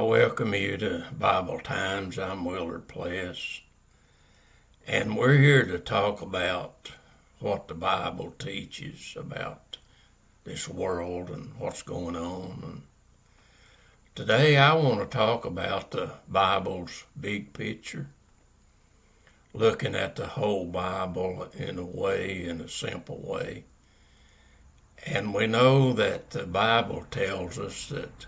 welcome you to Bible Times. I'm Willard Pless, and we're here to talk about what the Bible teaches about this world and what's going on. And today I want to talk about the Bible's big picture, looking at the whole Bible in a simple way. And we know that the Bible tells us that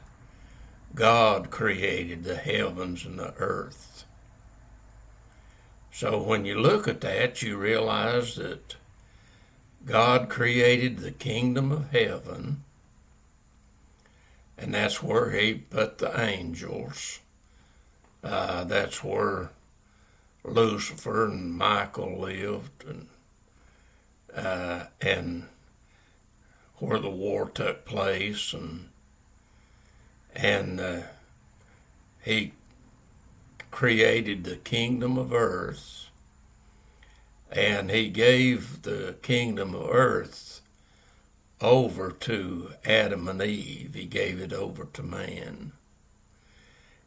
God created the heavens and the earth. So when you look at that, you realize that God created the kingdom of heaven, and that's where he put the angels. That's where Lucifer and Michael lived, and where the war took place, and he created the kingdom of earth, and he gave the kingdom of earth over to Adam and Eve. He gave it over to man.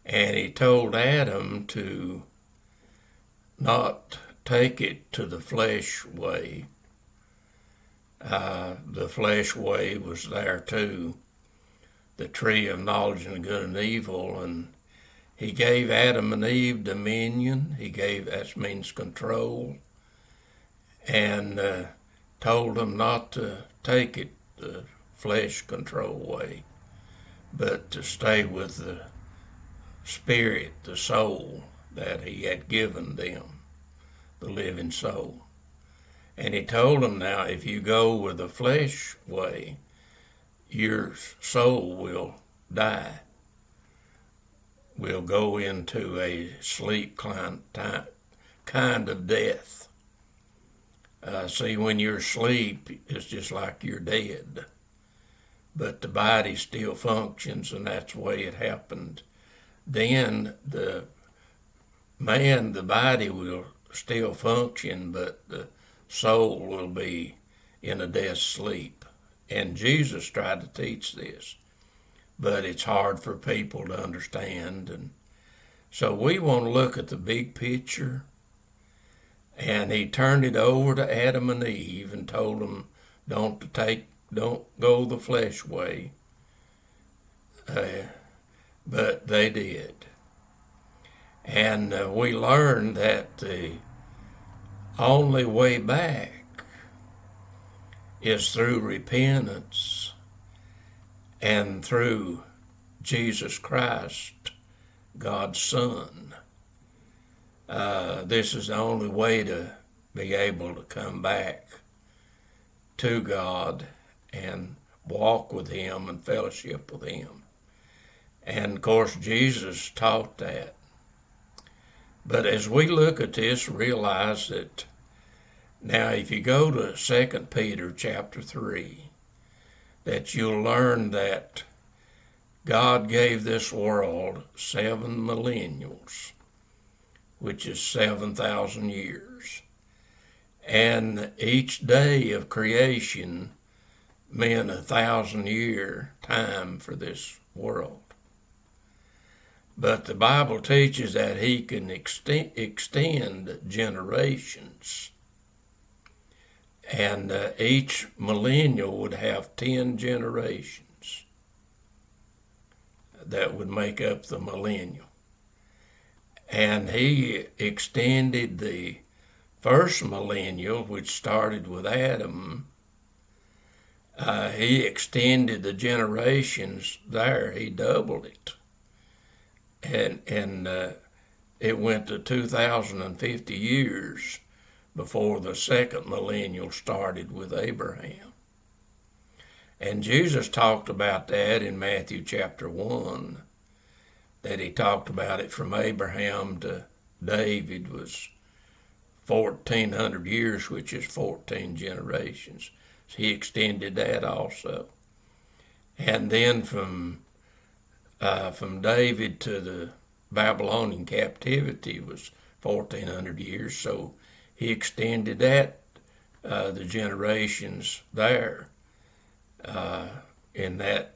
And he told Adam to not take it to the flesh way. The flesh way was there too, the tree of knowledge of good and evil, and he gave Adam and Eve dominion. That means control, and told them not to take it the flesh control way, but to stay with the spirit, the soul that he had given them, the living soul. And he told them, now if you go with the flesh way, your soul will die, will go into a sleep kind of death. See, when you're asleep, it's just like you're dead, but the body still functions, and that's the way it happened. Then the body will still function, but the soul will be in a death sleep. And Jesus tried to teach this, but it's hard for people to understand. And so we want to look at the big picture. And he turned it over to Adam and Eve and told them, don't go the flesh way. But they did. And we learned that the only way back is through repentance and through Jesus Christ, God's Son. This is the only way to be able to come back to God and walk with him and fellowship with him. And of course, Jesus taught that. But as we look at this, realize that now, if you go to 2 Peter chapter 3, that you'll learn that God gave this world 7 millennials, which is 7,000 years. And each day of creation meant 1,000-year time for this world. But the Bible teaches that he can extend generations. And each millennial would have 10 generations that would make up the millennial. And he extended the first millennial, which started with Adam. He extended the generations there. He doubled it. And it went to 2,050 years before the second millennial started with Abraham. And Jesus talked about that in Matthew chapter 1, that he talked about it from Abraham to David was 1,400 years, which is 14 generations. So he extended that also. And then from David to the Babylonian captivity was 1,400 years, so he extended that, the generations there. In that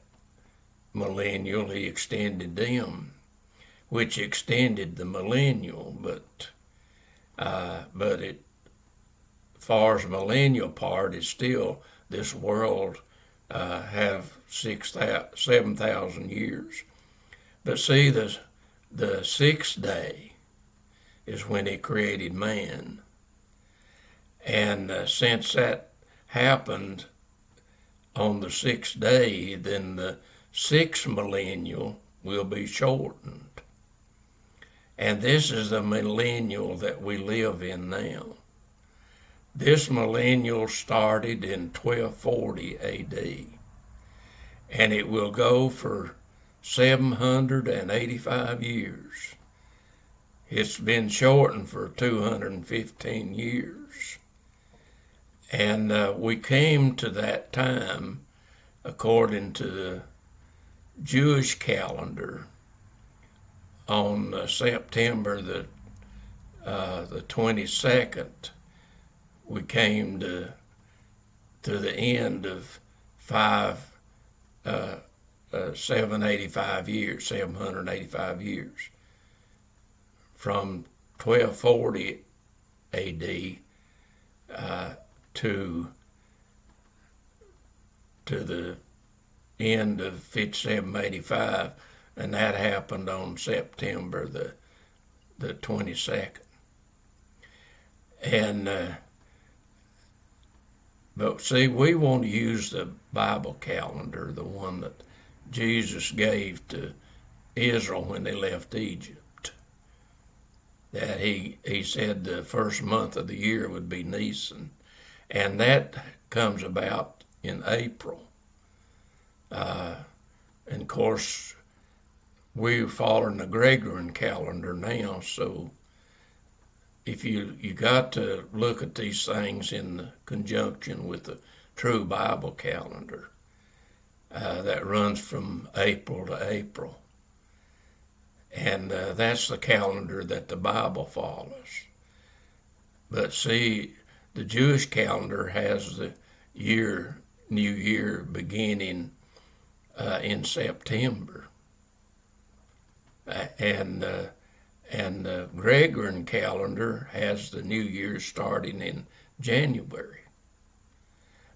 millennial, he extended them. which extended the millennial, but it, far as millennial part, is still this world have 7,000 years. But see, the sixth day is when he created man. And since that happened on the sixth day, then the sixth millennial will be shortened. And this is the millennial that we live in now. This millennial started in 1240 AD, and it will go for 785 years. It's been shortened for 215 years. And we came to that time, according to the Jewish calendar, on September the 22nd. We came to the end of 785 years, from 1240 AD to the end of 785, and that happened on September the 22nd. And but see, we want to use the Bible calendar, the one that Jesus gave to Israel when they left Egypt. That he said the first month of the year would be Nisan, and that comes about in April. And of course, we're following the Gregorian calendar now, so if you got to look at these things in conjunction with the true Bible calendar that runs from April to April. And that's the calendar that the Bible follows. But see, the Jewish calendar has the New Year beginning in September. And the Gregorian calendar has the New Year starting in January.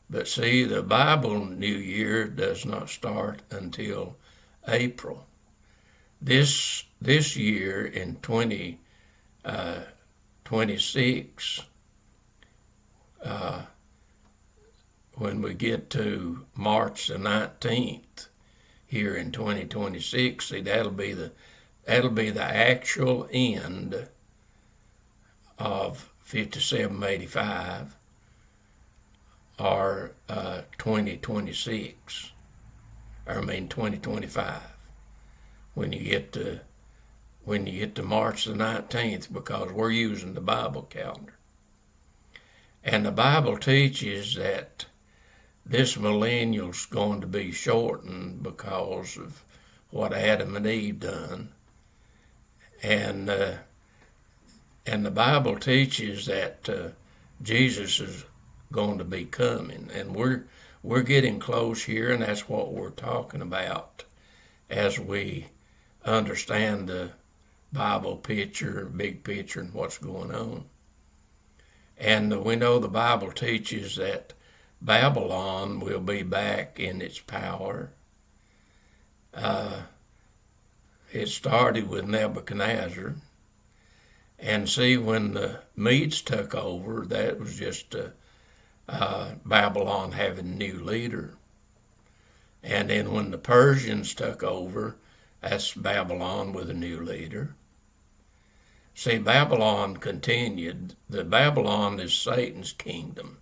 But see, the Bible New Year does not start until April. This year in 2026, when we get to March the 19th here in 2026, see, that'll be the actual end of 5785 or 2026, 2025, when you get to March the 19th, because we're using the Bible calendar. And the Bible teaches that this millennial's going to be shortened because of what Adam and Eve done. And the Bible teaches that Jesus is going to be coming, and we're getting close here, and that's what we're talking about as we understand the Bible picture, big picture, and what's going on. And we know the Bible teaches that Babylon will be back in its power. It started with Nebuchadnezzar. And see, when the Medes took over, that was just Babylon having a new leader. And then when the Persians took over, that's Babylon with a new leader. See, Babylon continued. The Babylon is Satan's kingdom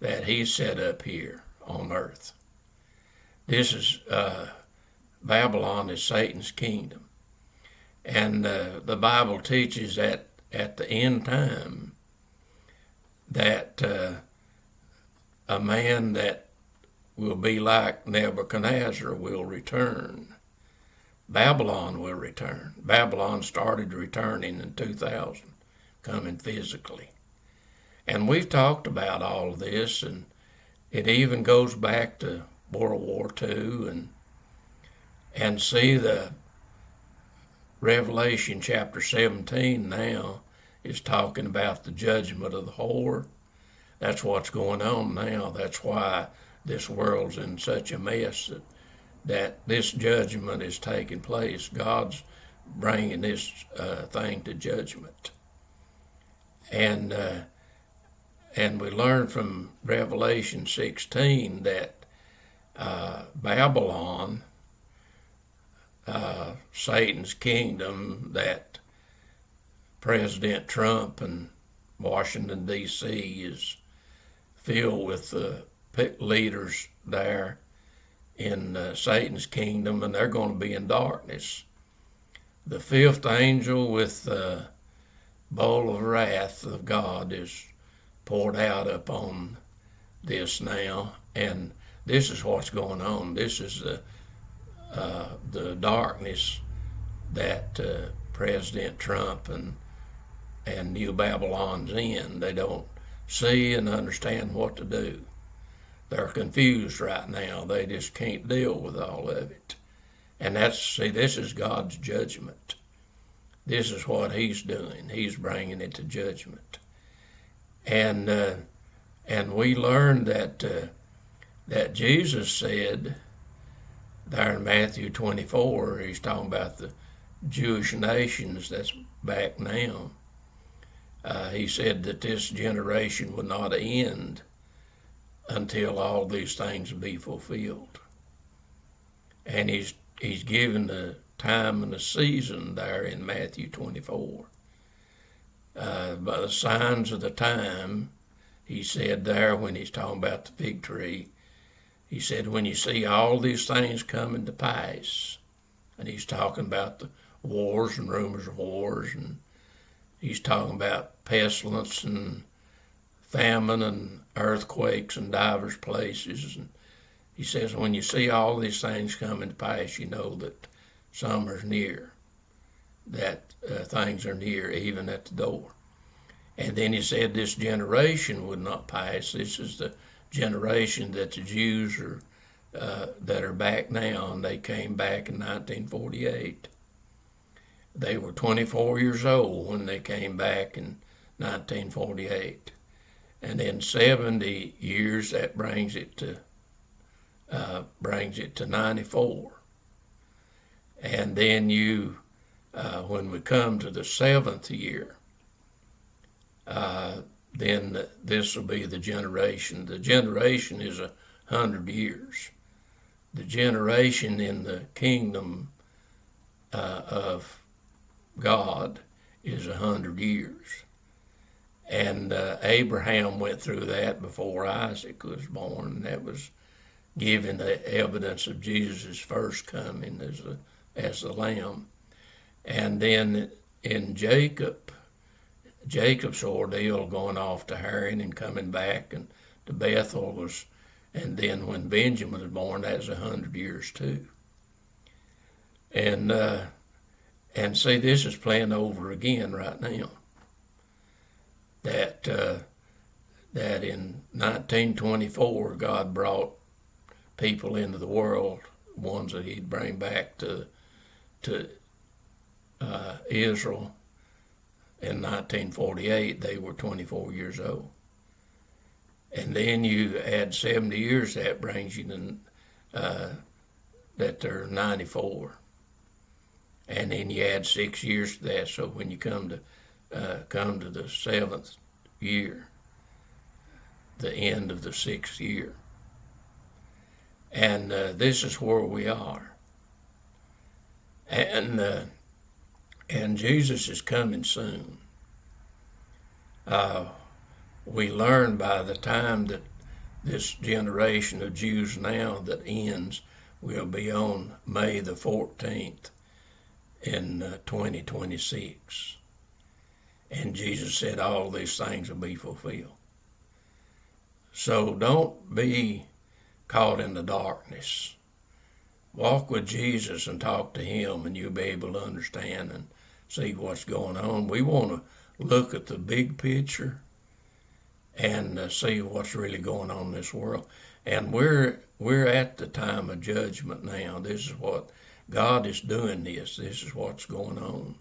that he set up here on earth. This is Babylon is Satan's kingdom. And the Bible teaches that at the end time that a man that will be like Nebuchadnezzar will return. Babylon will return. Babylon started returning in 2000, coming physically. And we've talked about all of this, and it even goes back to World War II, and see Revelation chapter 17 now is talking about the judgment of the whore. That's what's going on now. That's why this world's in such a mess, that this judgment is taking place. God's bringing this thing to judgment. And we learn from Revelation 16 that Babylon, Satan's kingdom, that President Trump and Washington, D.C. is filled with leaders there in Satan's kingdom, and they're going to be in darkness. The fifth angel with the bowl of wrath of God is poured out upon this now, and this is what's going on. This is the darkness that President Trump and New Babylon's in. They don't see and understand what to do. They're confused right now. They just can't deal with all of it. And this is God's judgment. This is what he's doing. He's bringing it to judgment. And we learned that Jesus said there in Matthew 24, he's talking about the Jewish nations that's back now. He said that this generation would not end until all these things be fulfilled. And he's given the time and the season there in Matthew 24. By the signs of the time, he said there when he's talking about the fig tree, he said, when you see all these things coming to pass, and he's talking about the wars and rumors of wars, and he's talking about pestilence and famine and earthquakes in divers places. And he says, when you see all these things coming to pass, you know that summer's near, that things are near, even at the door. And then he said this generation would not pass. This is the generation that the Jews are that are back now, and they came back in 1948. They were 24 years old when they came back in 1948. And in 70 years, that brings it to 94. And then when we come to the 7th year, then this will be the generation. The generation is 100 years. The generation in the kingdom of God is 100 years. And Abraham went through that before Isaac was born. That was giving the evidence of Jesus' first coming as the Lamb. And then in Jacob's ordeal, going off to Haran and coming back and to Bethel was, and then when Benjamin was born, that was 100 years too. And see, this is playing over again right now. That in 1924, God brought people into the world, ones that he'd bring back to Israel. In 1948, they were 24 years old. And then you add 70 years, that brings you to that they're 94. And then you add 6 years to that, so when you come to the 7th year, the end of the 6th year. And this is where we are. And Jesus is coming soon. We learn by the time that this generation of Jews now that ends will be on May the 14th in 2026. And Jesus said all these things will be fulfilled. So don't be caught in the darkness. Walk with Jesus and talk to him, and you'll be able to understand and see what's going on. We want to look at the big picture and see what's really going on in this world. And we're at the time of judgment now. This is what God is doing this. This is what's going on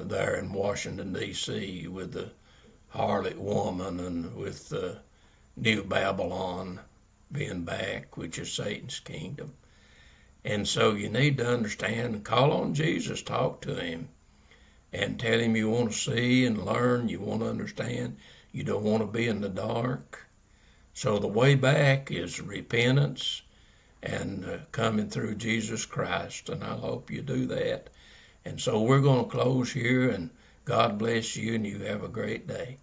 there in Washington, D.C. with the harlot woman and with the New Babylon being back, which is Satan's kingdom. And so you need to understand, call on Jesus, talk to him, and tell him you want to see and learn, you want to understand, you don't want to be in the dark. So the way back is repentance and coming through Jesus Christ, and I hope you do that. And so we're going to close here, and God bless you, and you have a great day.